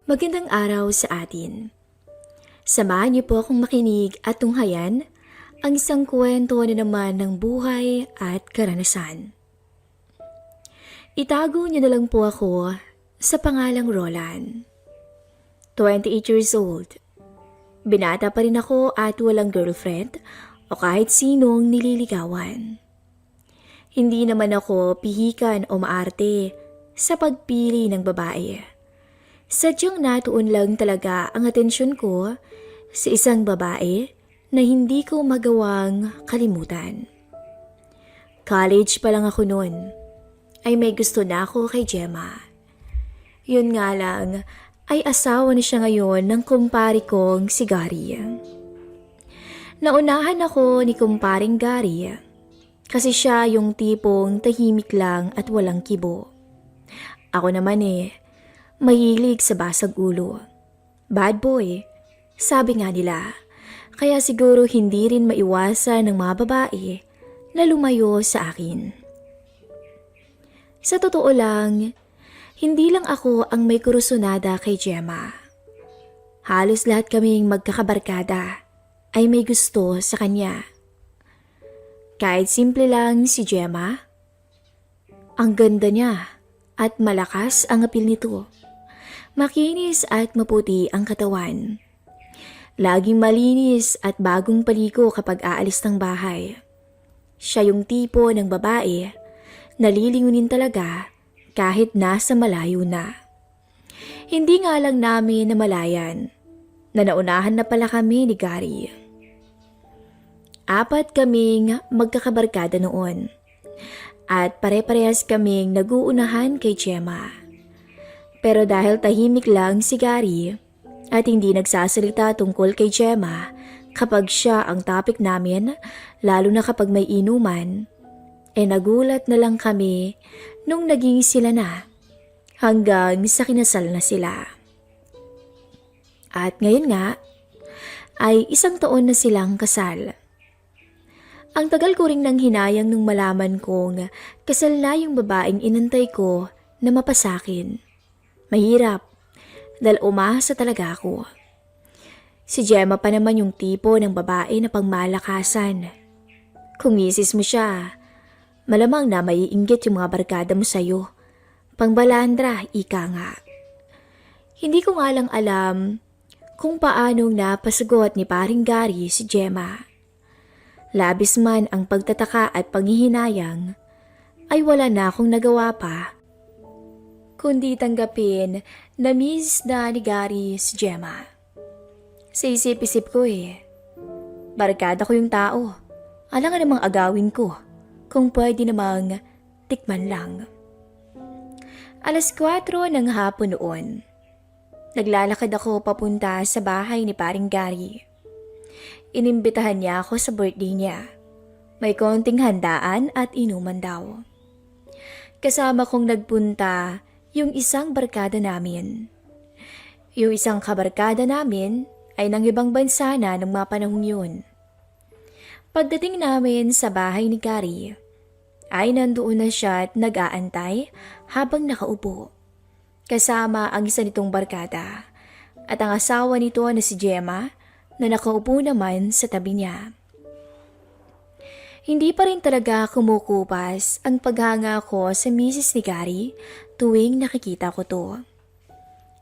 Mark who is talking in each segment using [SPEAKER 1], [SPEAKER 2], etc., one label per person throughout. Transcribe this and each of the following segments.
[SPEAKER 1] Magandang araw sa atin. Samahan niyo po akong makinig at tunghayan ang isang kwento na naman ng buhay at karanasan. Itago niyo na lang po ako sa pangalang Roland. 28 years old. Binata pa rin ako at walang girlfriend o kahit sinong nililigawan. Hindi naman ako pihikan o maarte sa pagpili ng babae. Sadyang natuon lang talaga ang atensyon ko sa isang babae na hindi ko magawang kalimutan. College pa lang ako noon, ay may gusto na ako kay Gemma. Yun nga lang, ay asawa na siya ngayon ng kumpari kong si Gary. Naunahan ako ni kumparing Gary kasi siya yung tipong tahimik lang at walang kibo. Ako naman mahilig sa basag ulo. Bad boy, sabi nga nila. Kaya siguro hindi rin maiwasan ng mga babae na lumayo sa akin. Sa totoo lang, hindi lang ako ang may kurusonada kay Gemma. Halos lahat kaming magkakabarkada ay may gusto sa kanya. Kahit simple lang si Gemma, ang ganda niya at malakas ang apil nito. Makinis at maputi ang katawan. Laging malinis at bagong paliko kapag aalis ng bahay. Siya yung tipo ng babae na lilingunin talaga kahit nasa malayo na. Hindi nga lang namin namalayan na naunahan na pala kami ni Gary. 4 kaming magkakabarkada noon at pare-parehas kaming naguunahan kay Gemma. Pero dahil tahimik lang si Gary at hindi nagsasalita tungkol kay Gemma kapag siya ang topic namin, lalo na kapag may inuman, nagulat na lang kami nung naging sila na hanggang sa kinasal na sila. At ngayon nga, ay 1 taon na silang kasal. Ang tagal ko ring nang hinayang nung malaman kong kasal na yung babaeng inantay ko na mapasakin. Mahirap, dahil umasa talaga ako. Si Gemma pa naman yung tipo ng babae na pangmalakasan. Kung misis mo siya, malamang na maiinggit yung mga barkada mo sa'yo. Pangbalandra, ika nga. Hindi ko nga lang alam kung paanong napasagot ni paring Gary si Gemma. Labis man ang pagtataka at panghihinayang, ay wala na akong nagawa pa kundi tanggapin na miss na ni Gary si Gemma. Sa isip-isip ko barkada ko yung tao. Alangan namang agawin ko kung pwede namang tikman lang. 4:00 ng hapon noon. Naglalakad ako papunta sa bahay ni paring Gary. Inimbitahan niya ako sa birthday niya. May konting handaan at inuman daw. Kasama kong nagpunta yung isang barkada namin. Yung isang kabarkada namin ay nang ibang bansa na ng mga panahong yun. Pagdating namin sa bahay ni Gary, ay nandoon na siya at nag-aantay habang nakaupo. Kasama ang isa nitong barkada at ang asawa nito na si Gemma na nakaupo naman sa tabi niya. Hindi pa rin talaga kumukupas ang paghanga ko sa misis ni Gary tuwing nakikita ko to.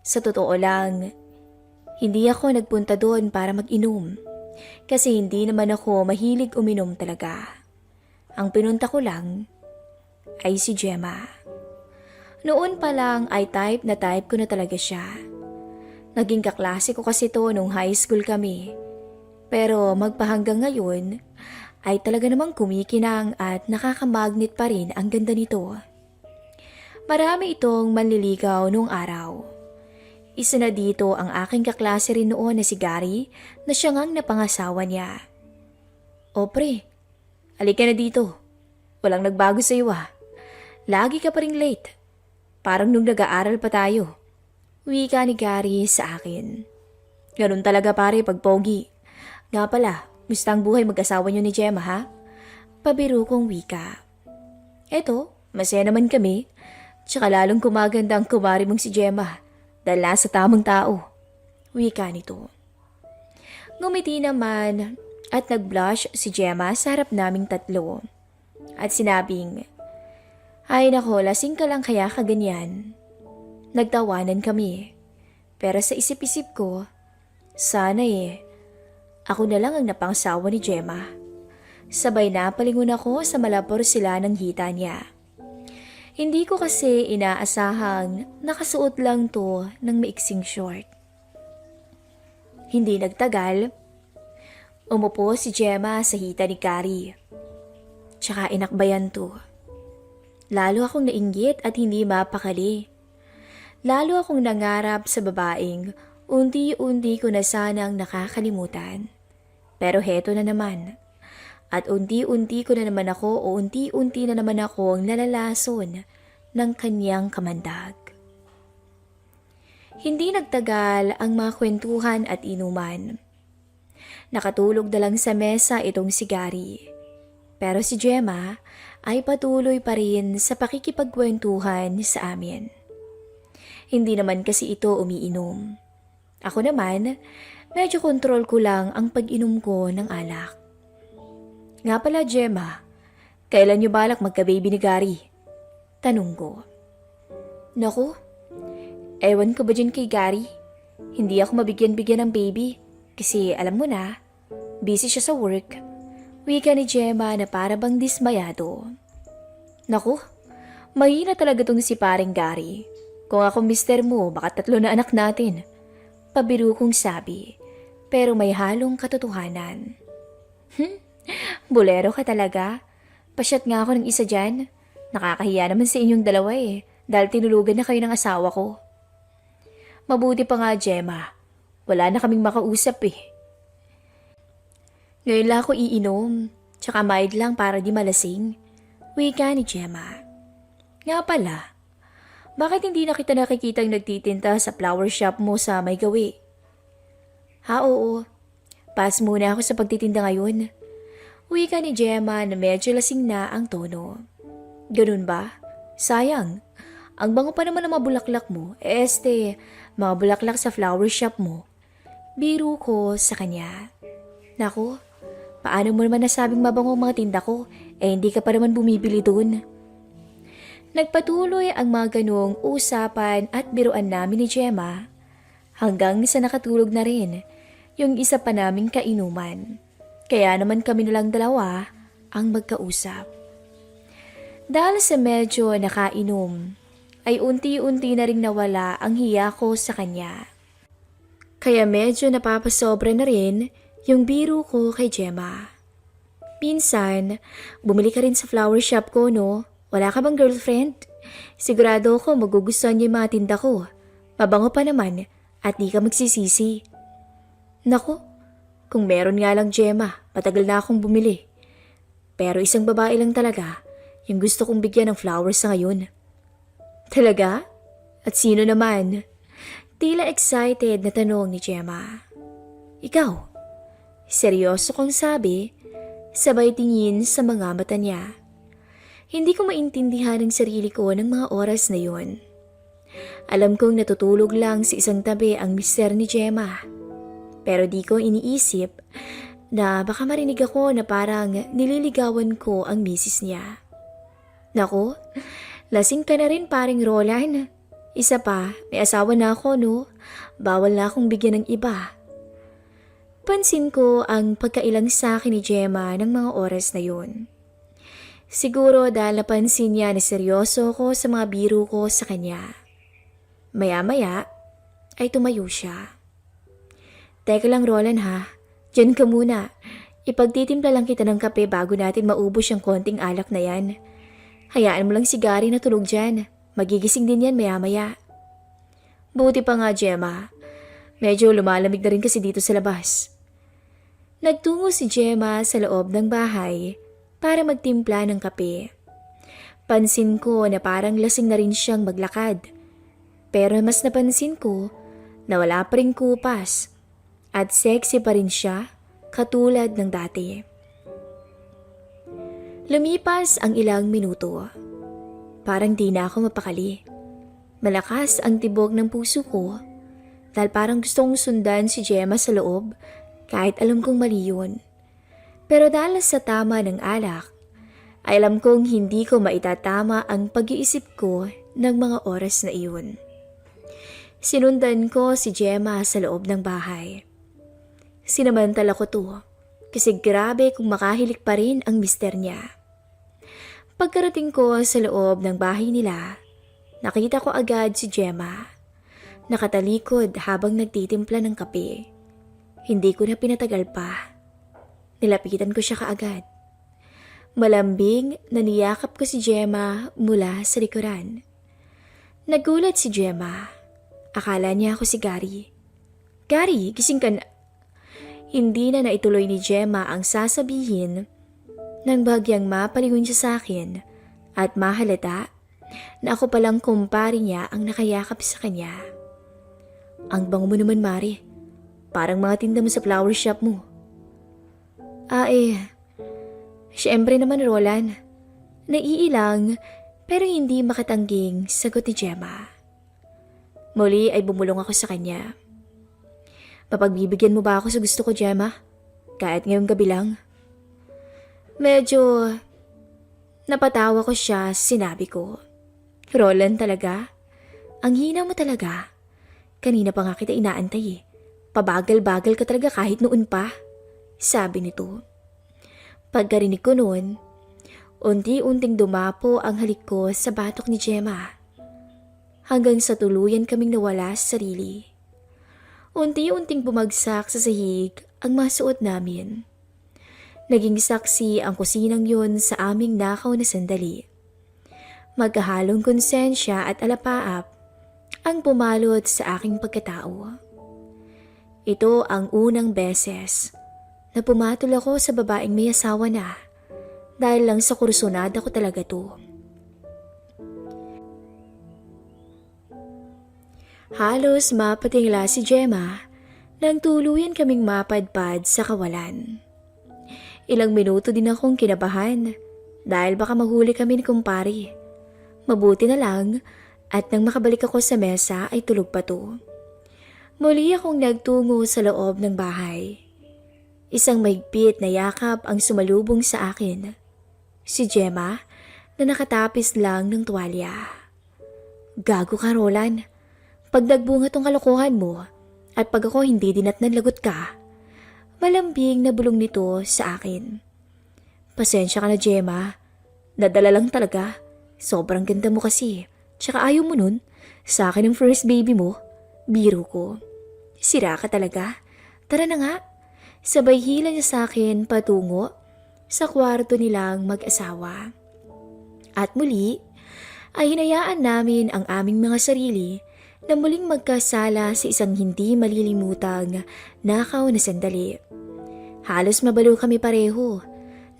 [SPEAKER 1] Sa totoo lang, hindi ako nagpunta doon para mag-inom kasi hindi naman ako mahilig uminom talaga. Ang pinunta ko lang ay si Gemma. Noon pa lang ay type ko na talaga siya. Naging kaklase ko kasi to nung high school kami. Pero magpahanggang ngayon, ay talaga namang kumikinang at nakakamagnet pa rin ang ganda nito. Marami itong manliligaw noong araw. Isa na dito ang aking kaklase rin noon na si Gary na siya ngang napangasawa niya. O pre, halika na dito. Walang nagbago sa iyo Lagi ka pa rin late. Parang nung nag-aaral pa tayo. Wika ni Gary sa akin. Ganun talaga pare pag pogi. Nga pala, gusto ang buhay mag-asawa niyo ni Gemma ha? Pabiro kong wika. Eto, masaya naman kami. Tsaka lalong kumaganda ang kumari mong si Gemma. dahil nasa tamang tao. Wika nito. Ngumiti naman at nag-blush si Gemma sa harap naming tatlo. At sinabing, "Ay nako, lasing ka lang kaya kaganyan." Nagtawanan kami. Pero sa isip-isip ko, sana ako na lang ang napangsawa ni Gemma. Sabay na palingon ako sa malapor sila ng hita niya. Hindi ko kasi inaasahang nakasuot lang to ng maiksing short. Hindi nagtagal, umupo si Gemma sa hita ni Gary. Tsaka inakbayan to. Lalo akong nainggit at hindi mapakali. Lalo akong nangarap sa babaeng unti-unti ko na sanang nakakalimutan. Pero heto na naman. At unti-unti ko na naman ako o unti-unti na naman ako ang nalalason ng kanyang kamandag. Hindi nagtagal ang mga kwentuhan at inuman. Nakatulog na lang sa mesa itong si Gary. Pero si Gemma ay patuloy pa rin sa pakikipagkwentuhan sa amin. Hindi naman kasi ito umiinom. Ako naman, medyo kontrol ko lang ang pag-inom ko ng alak. Nga pala Gemma, kailan niyo balak magka-baby ni Gary? Tanong ko. Naku, ewan ko ba dyan kay Gary? Hindi ako mabigyan-bigyan ng baby kasi alam mo na, busy siya sa work. Wika ni Gemma na para bang dismayado. Naku, mahina talaga tong si paring Gary. Kung ako mister mo, baka 3 na anak natin. Pabiru kong sabi, pero may halong katotohanan. Bolero ka talaga. Pasyat nga ako ng isa dyan. Nakakahiya naman sa inyong dalawa dahil tinulugan na kayo ng asawa ko. Mabuti pa nga Gemma, wala na kaming makausap Ngayon lang ako iinom, tsaka mild lang para di malasing. Wika ni Gemma. Nga pala, bakit hindi na kita nakikitang nagtitinta sa flower shop mo sa may gawi? Oo. Pass muna ako sa pagtitinda ngayon. Wika ni Gemma na medyo lasing na ang tono. Ganun ba? Sayang. Ang bango pa naman ng mga bulaklak mo. Mga bulaklak sa flower shop mo. Biro ko sa kanya. Naku, paano mo naman nasabing mabango ang mga tinda ko? Hindi ka pa naman bumibili doon. Nagpatuloy ang mga ganong usapan at biruan namin ni Gemma hanggang sa nakatulog na rin yung isa pa naming kainuman. Kaya naman kami nalang dalawa ang magkausap. Dahil sa medyo nakainom, ay unti-unti na rin nawala ang hiya ko sa kanya. Kaya medyo napapasobra na rin yung biro ko kay Gemma. Minsan, bumili ka rin sa flower shop ko, no? Wala ka bang girlfriend? Sigurado ako magugustuhan niya yung mga tinda ko. Mabango pa naman at di ka magsisisi. Naku, kung meron nga lang Gemma, patagal na akong bumili. Pero isang babae lang talaga yung gusto kong bigyan ng flowers sa ngayon. Talaga? At sino naman? Tila excited na tanong ni Gemma. Ikaw? Seryoso kong sabi, sabay tingin sa mga mata niya. Hindi ko maintindihan ang sarili ko ng mga oras na yon. Alam kong natutulog lang sa isang tabi ang mister ni Gemma. Pero di ko iniisip na baka marinig ako na parang nililigawan ko ang misis niya. Naku, lasing ka na rin paring Roland. Isa pa, may asawa na ako no. Bawal na akong bigyan ng iba. Pansin ko ang pagkailang sa akin ni Gemma ng mga oras na yon. Siguro dahil napansin niya na seryoso ko sa mga biro ko sa kanya. Maya-maya ay tumayo siya. Teka lang Roland ha, diyan ka muna. Ipagtitimpla lang kita ng kape bago natin maubos yung konting alak na yan. Hayaan mo lang si Gary na tulog dyan. Magigising din yan maya-maya. Buti pa nga Gemma. Medyo lumalamig na rin kasi dito sa labas. Nagtungo si Gemma sa loob ng bahay para magtimpla ng kape. Pansin ko na parang lasing na rin siyang maglakad. Pero mas napansin ko na wala pa rin kupas at sexy pa rin siya katulad ng dati. Lumipas ang ilang minuto. Parang di na ako mapakali. Malakas ang tibok ng puso ko dahil parang gusto kong sundan si Gemma sa loob kahit alam kong mali yun. Pero dahil sa tama ng alak, ay alam kong hindi ko maitatama ang pag-iisip ko ng mga oras na iyon. Sinundan ko si Gemma sa loob ng bahay. Sinamantala ko to kasi grabe kung makahilik pa rin ang mister niya. Pagkarating ko sa loob ng bahay nila, nakita ko agad si Gemma. Nakatalikod habang nagtitimpla ng kape. Hindi ko na pinatagal pa. Nilapitan ko siya kaagad. Malambing na niyakap ko si Gemma mula sa likuran. Nagulat si Gemma. Akala niya ako si Gary. Gary, gising ka na. Hindi na naituloy ni Gemma ang sasabihin nang bagyang mapalingon siya sa akin at mahalata na ako palang kumpare niya ang nakayakap sa kanya. Ang bango mo naman, Mari. Parang mga tinda mo sa flower shop mo. Siyempre naman, Roland. Naiilang pero hindi makatangging sagot ni Gemma. Muli ay bumulong ako sa kanya. Mapagbibigyan mo ba ako sa gusto ko, Gemma? Kahit ngayong gabi lang? Medyo napatawa ko siya, sinabi ko. Roland talaga? Ang hina mo talaga. Kanina pa nga kita inaantay eh. Pabagal-bagal ka talaga kahit noon pa. Sabi nito. Pagkarinig ko noon, unti-unting dumapo ang halik ko sa batok ni Gemma. Hanggang sa tuluyan kaming nawala sa sarili. Unti-unting bumagsak sa sahig ang masuot namin. Naging saksi ang kusinang yun sa aming nakaw na sandali. Magkahalong konsensya at alapaap ang pumalot sa aking pagkatao. Ito ang unang beses na pumatol ako sa babaeng may asawa na dahil lang sa kursunada ko talaga to. Halos mapatingla si Gemma nang tuluyan kaming mapadpad sa kawalan. Ilang minuto din akong kinabahan dahil baka mahuli kami ni kumpare. Mabuti na lang at nang makabalik ako sa mesa ay tulog pa to. Muli akong nagtungo sa loob ng bahay. Isang mahigpit na yakap ang sumalubong sa akin. Si Gemma na nakatapis lang ng tuwalya. Gago ka, Roland. Pag nagbunga tong kalokohan mo at pag ako hindi dinatnan lagot ka, malambing na bulong nito sa akin. Pasensya ka na, Gemma. Nadala lang talaga. Sobrang ganda mo kasi. Tsaka ayaw mo nun. Sa akin ang first baby mo. Biro ko. Sira ka talaga. Tara na nga. Sabay hila niya sa akin patungo sa kwarto nilang mag-asawa. At muli ay hinayaan namin ang aming mga sarili na muling magkasala sa isang hindi malilimutang nakaw na sandali. Halos mabalo kami pareho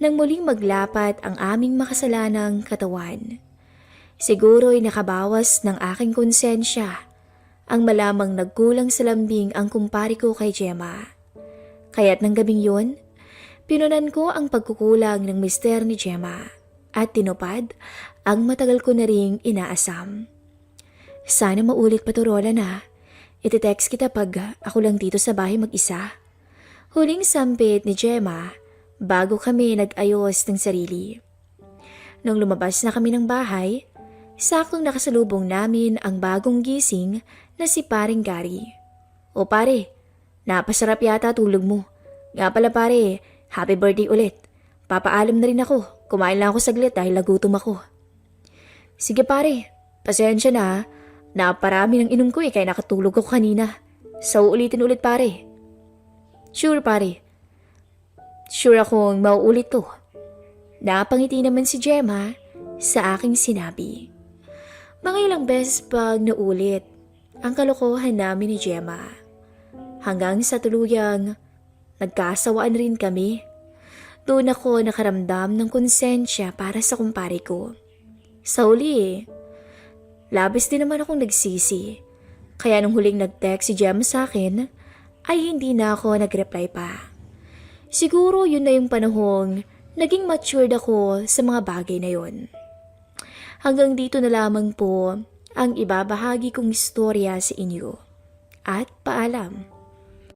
[SPEAKER 1] nang muling maglapat ang aming makasalanang katawan. Siguro'y nakabawas ng aking konsensya ang malamang nagkulang sa lambing ang kumpare ko kay Gemma. Kaya't ng gabing yun, pinunan ko ang pagkukulang ng mister ni Gemma at tinupad ang matagal ko na ring inaasam. Sana maulit pa to, Roland na. Iti-text kita pag ako lang dito sa bahay mag-isa. Huling sampit ni Gemma bago kami nag-ayos ng sarili. Nung lumabas na kami ng bahay, saktong nakasalubong namin ang bagong gising na si paring Gary. O pare, napasarap yata tulog mo. Nga pala pare, happy birthday ulit. Papaalam na rin ako. Kumain lang ako saglit dahil nagutom ako. Sige pare, pasensya na. Naparami ng inom ko kaya nakatulog ako kanina. So ulitin ulit pare. Sure pare. Sure akong mauulit to. Napangiti naman si Gemma sa aking sinabi. Mga ilang beses pag naulit ang kalokohan namin ni Gemma. Hanggang sa tuluyang nagkasawaan rin kami. Doon ako nakaramdam ng konsensya para sa kumpare ko. Sa huli labis din naman akong nagsisi. Kaya nung huling nag-text si Gemma sa akin, ay hindi na ako nag-reply pa. Siguro yun na yung panahong naging matured ako sa mga bagay na yun. Hanggang dito na lamang po ang ibabahagi kong istorya sa inyo. At paalam.